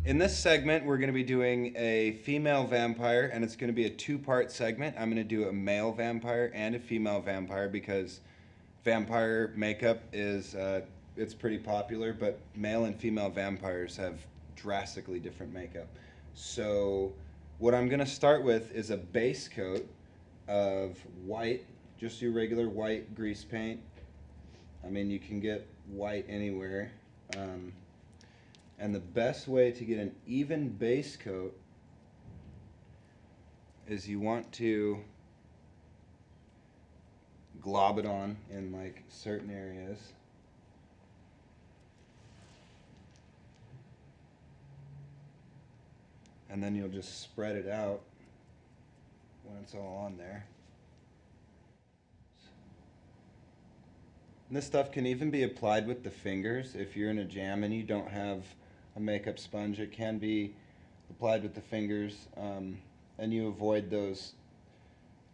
In this segment, we're going to be doing a female vampire, and it's going to be a two-part segment. I'm going to do a male vampire and a female vampire because vampire makeup is it's pretty popular, but male and female vampires have drastically different makeup. So, what I'm going to start with is a base coat of white, just your regular white grease paint. I mean, you can get white anywhere. Um, and the best way to get an even base coat is you want to glob it on in like certain areas. And then you'll just spread it out when it's all on there. And this stuff can even be applied with the fingers. If you're in a jam and you don't have a makeup sponge, it can be applied with the fingers, and you avoid those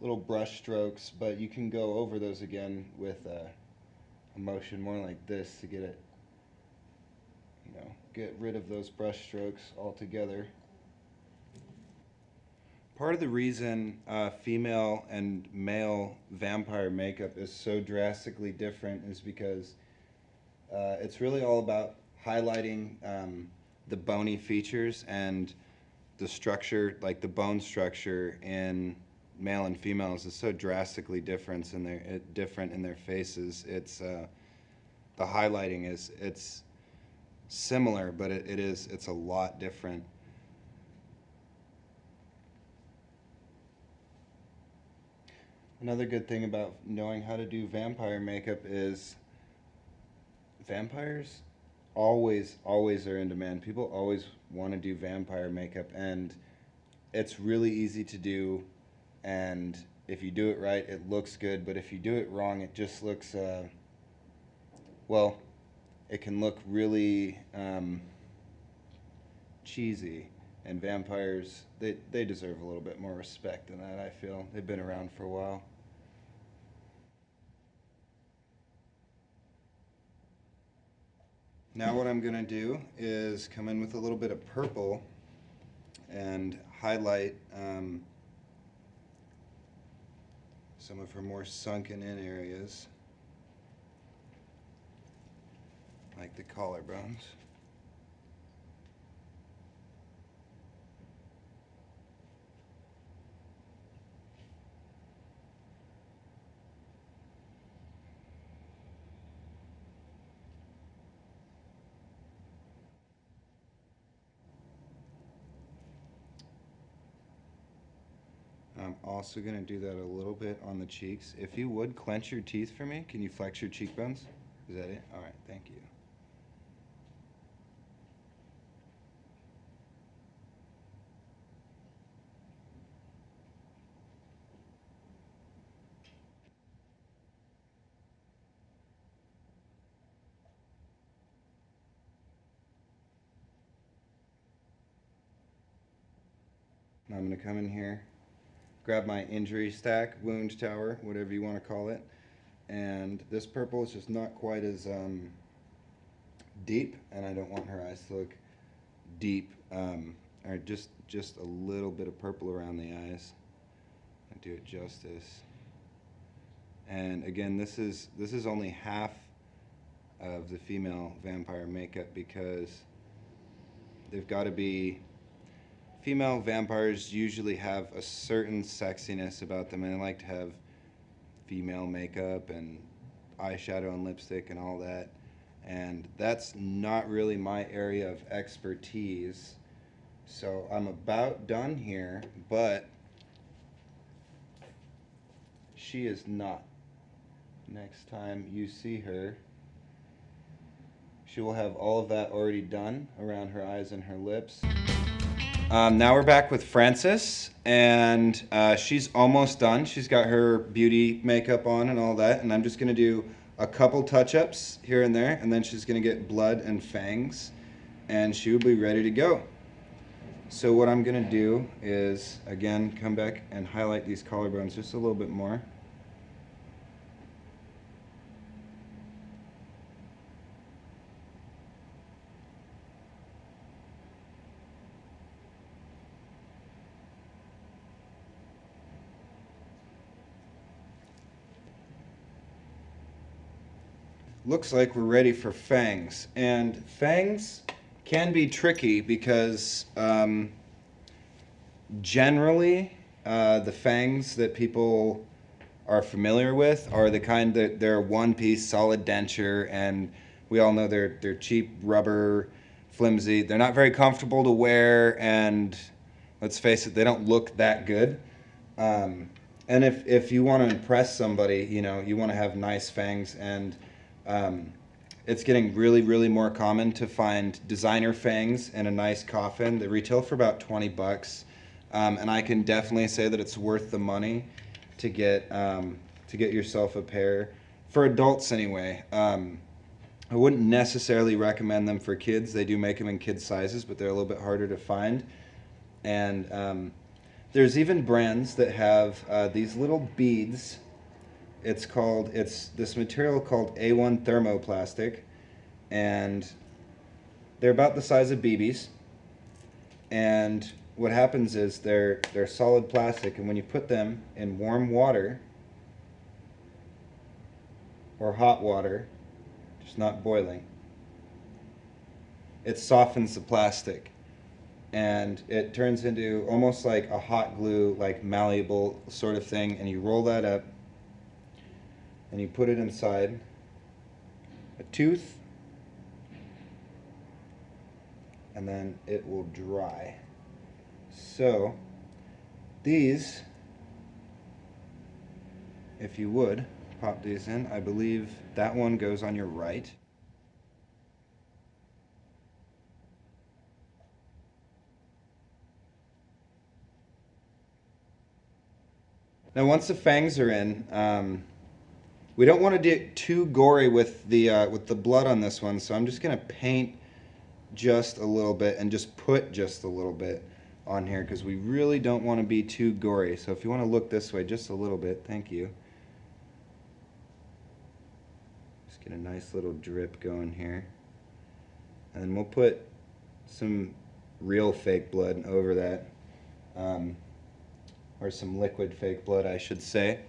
little brush strokes, but you can go over those again with a motion more like this to get it, get rid of those brush strokes altogether. Part of the reason female and male vampire makeup is so drastically different is because it's really all about highlighting the bony features and the structure, like the bone structure in male and females is so drastically different in their faces. It's the highlighting is it's similar, but it's a lot different. Another good thing about knowing how to do vampire makeup is vampires always are in demand. People always want to do vampire makeup, and it's really easy to do, and if you do it right it looks good, but if you do it wrong it just looks well, it can look really cheesy, and vampires, they deserve a little bit more respect than that. I feel they've been around for a while. Now what I'm going to do is come in with a little bit of purple and highlight some of her more sunken in areas, like the collarbones. I'm also going to do that a little bit on the cheeks. If you would clench your teeth for me, can you flex your cheekbones? Is that it? All right, thank you. Now I'm going to come in here, grab my injury stack, wound tower, whatever you want to call it, and this purple is just not quite as deep, and I don't want her eyes to look deep, or just a little bit of purple around the eyes. I do it justice. And again, this is only half of the female vampire makeup because they've got to be. Female vampires usually have a certain sexiness about them, and they like to have female makeup and eyeshadow and lipstick and all that. And that's not really my area of expertise. So I'm about done here, but she is not. Next time you see her, she will have all of that already done around her eyes and her lips. Now we're back with Frances, and she's almost done. She's got her beauty makeup on and all that, and I'm just going to do a couple touch-ups here and there, and then she's going to get blood and fangs, and she will be ready to go. So what I'm going to do is, again, come back and highlight these collarbones just a little bit more. looks like we're ready for fangs. And fangs can be tricky because generally the fangs that people are familiar with are the kind that they're one piece solid denture, and we all know they're cheap rubber, flimsy. They're not very comfortable to wear, and let's face it, they don't look that good. And if you want to impress somebody, you know, you want to have nice fangs, and um, it's getting really more common to find designer fangs in a nice coffin. They retail for about 20 bucks, and I can definitely say that it's worth the money to get yourself a pair for adults anyway. I wouldn't necessarily recommend them for kids. They do make them in kid sizes, but they're a little bit harder to find. And there's even brands that have these little beads. It's this material called A1 thermoplastic, and they're about the size of BBs. And what happens is they're solid plastic, and when you put them in warm water or hot water, just not boiling, it softens the plastic, and it turns into almost like a hot glue, like malleable sort of thing, and you roll that up and you put it inside a tooth, and then it will dry. So these, if you would pop these in, I believe that one goes on your right. Now once the fangs are in, we don't want to get too gory with the blood on this one, so I'm just going to paint just a little bit and just put just a little bit on here because we really don't want to be too gory. So if you want to look this way just a little bit, thank you. Just get a nice little drip going here. And then we'll put some real fake blood over that, or some liquid fake blood, I should say.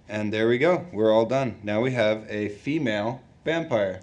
And there we go. We're all done. Now we have a female vampire.